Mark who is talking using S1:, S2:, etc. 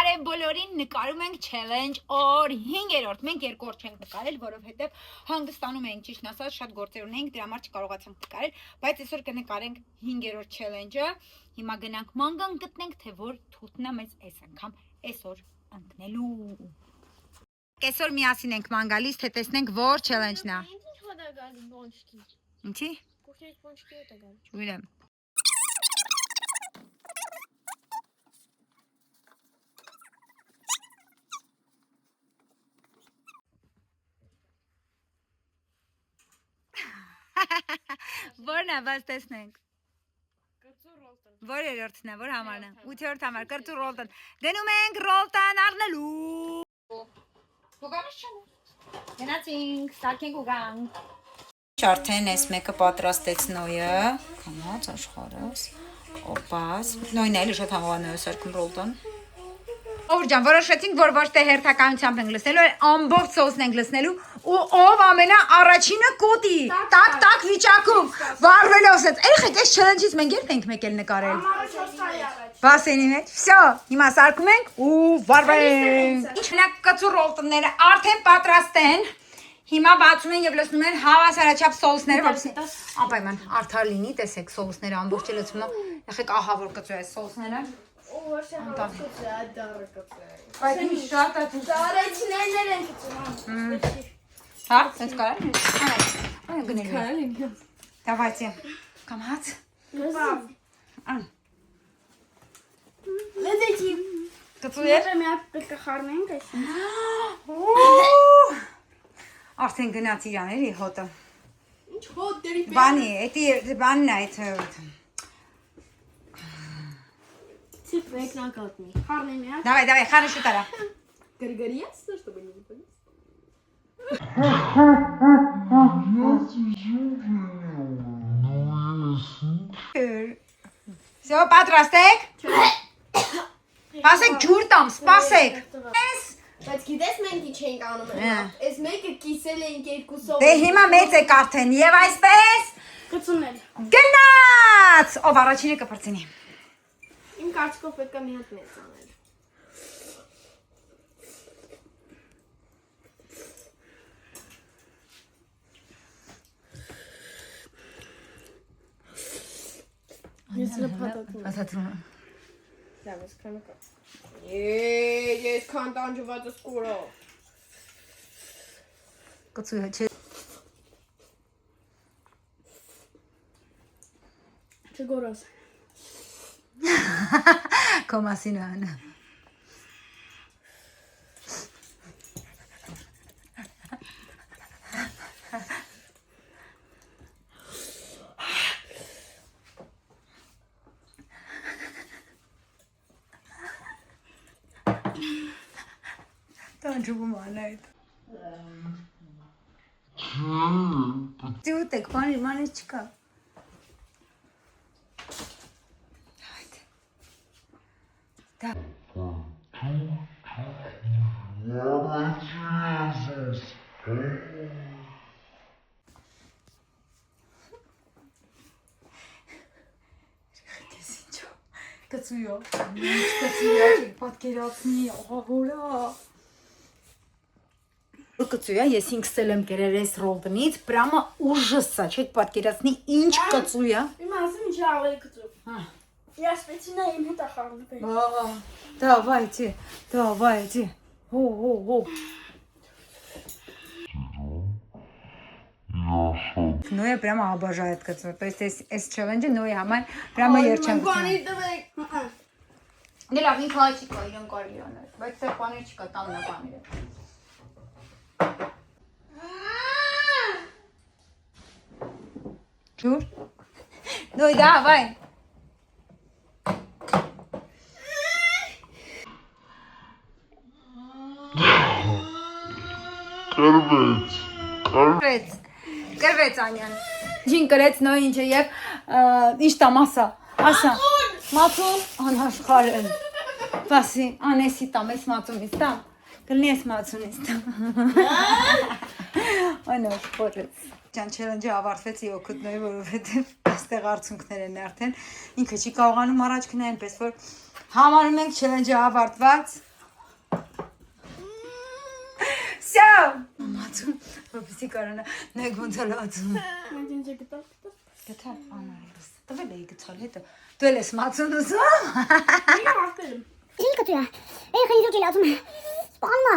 S1: Բարև բոլորին, նկարում ենք challenge օր 5-րդ, մենք երկրորդ չենք նկարել, որովհետև հանգստանում ենք, ճիշտն ասած, շատ գործեր ունենք, դրա համար չկարողացանք նկարել, բայց այսօր կնկարենք 5-րդ challenge-ը, հիմա գնանք մանգան գտնենք, թե որ թութն է մեզ այս անգամ այսօր ընկնելու։ Այսօր միասին ենք ման գալիս, թե տեսնենք որ challenge-ն է։ Ինչի՞։ Չգիտեմ։ Որն է, բաց տեսնենք։ Որ երրորդն է, որ համարն է։ 8-րդ համար, կրծու ռոլտան։ Գնում ենք ռոլտան առնելու։ Հոգանս չեն։ Գնացինք, սարքենք ու գանք։ Արդեն այս մեկը պատրաստեց Նոյը։ Կամաց աշխարհս։ Օպաս։ Նոյն էլ շատ համոզանոյ է սարքում ռոլտան։ Ով ջան, որոշեցինք, որ ոչ թե հերթականությամբ ենք լցնելու, այլ ամբողջ սոուսն ենք լցնելու ու ով ամենաառաջինը կուտի։ Տակ վիճակում վառվելով ասած, երեխեք, այս challenge-ից մենք երբ ենք մեկ էլ նկարել։ Բասենի մեջ։ Всё, հիմա սարքում ենք ու վառվենք։ Ինչնակ կծու ռոլտները արդեն պատրաստ են։ Հիմա բացում են եւ լցնում են հավասարաչափ սոուսները, որպեսզի անպայման արդար լինի, տեսեք սոուսները ամբողջ լցնում են։ Երեխեք, ահա որ կծու է սոուսները։ Բայց ինչ շատ է դու։
S2: Դարեցիներներ են գցում։
S1: Հա, sense կարա՞։ Այո, գնելու։ Давайте. Կամաց։ Ան։
S2: Լեզեցի։
S1: Կծու է։
S2: Մի հատ պետք է խառնենք այսին։
S1: Արդեն գնաց իրան էլի հոտը։
S2: Ինչ հոտ դերի։
S1: Բանի, էդի բանն է այդ։
S2: Цвет мեկնակատնի։ Խառնեմ մի հատ։
S1: Давай, խառնի շուտ արա։
S2: Գրգրի ես, чтобы не понял։
S1: Всё, պատրաստ եք։ Սպասեք, ջուր տամ, սպասեք։
S2: Բայց գիտես մենք ինչ ենք անում։ Այս մեկը կիսել ենք երկուսով։
S1: Դե հիմա մեծ եք արդեն եւ այսպես
S2: Գցունել։
S1: գնաց։ Ով առաջինը կփրցնի։
S2: Իմ կարծիքով պետք է մի հատ մեծ անել։ Ես լփատատում եմ։
S1: Ասացում։
S2: Լավ, ես քանը կա։ Ես քան տանջված սկուրո։
S1: Կծու չէ։
S2: Չգորոս։
S1: Կոմասինան։ Տանջում անայդ։ Դուտեք, բանի չկա։ Da. Կծույո, պատկերացնի, ահորա։ Կծույա, ես ինքսել եմ կերել ես ռոլտնից, պրամը ուժսա, չեք պատկերացնի, ինչ կծույա։
S2: Իմ ասում ինչ ավելի կծու։ Я специально им это харну.
S1: Давайте. О. Ноя прямо обожает кацу. То есть эс челленджи Ноя համար прямо երջանք։
S2: Բանի տվեք։
S1: Դե լավ, ինքը չկա, իրեն կարելի անել, բայց սա բաներ չկա, տաննա բաները։ Ջուր։ Նոյ, давай. Կրվեց Անյան։ Ինչ կրեց նոյ ինչը եւ ինչ տամ ասա։ Մածուն անաշխարհ։ Բասի անեսի տամ, ես մածունից տամ։ Կլինի ես մածունից տամ։ Անաշխարհ։ Ջան challenge-ը ավարտվեց իօքուտ նոյ, որովհետեւ այստեղ արցունքներ են արդեն։ Ինքը չի կարողանում առաջ գնալ, այնպես որ համարում ենք challenge-ը ավարտված։ Всё. Մամացում, որպեսի կարանա նեգոնցալ ածում։
S2: Մենք ինձ գտալ։
S1: Գտալ անարես։ Տվել էի գցալ հետո։ Դու ես մածուն ուզում։
S2: Իա ասել։
S3: Ջիլկա դու։ Эй, քանի դու ջիլացում։ Սպանմա։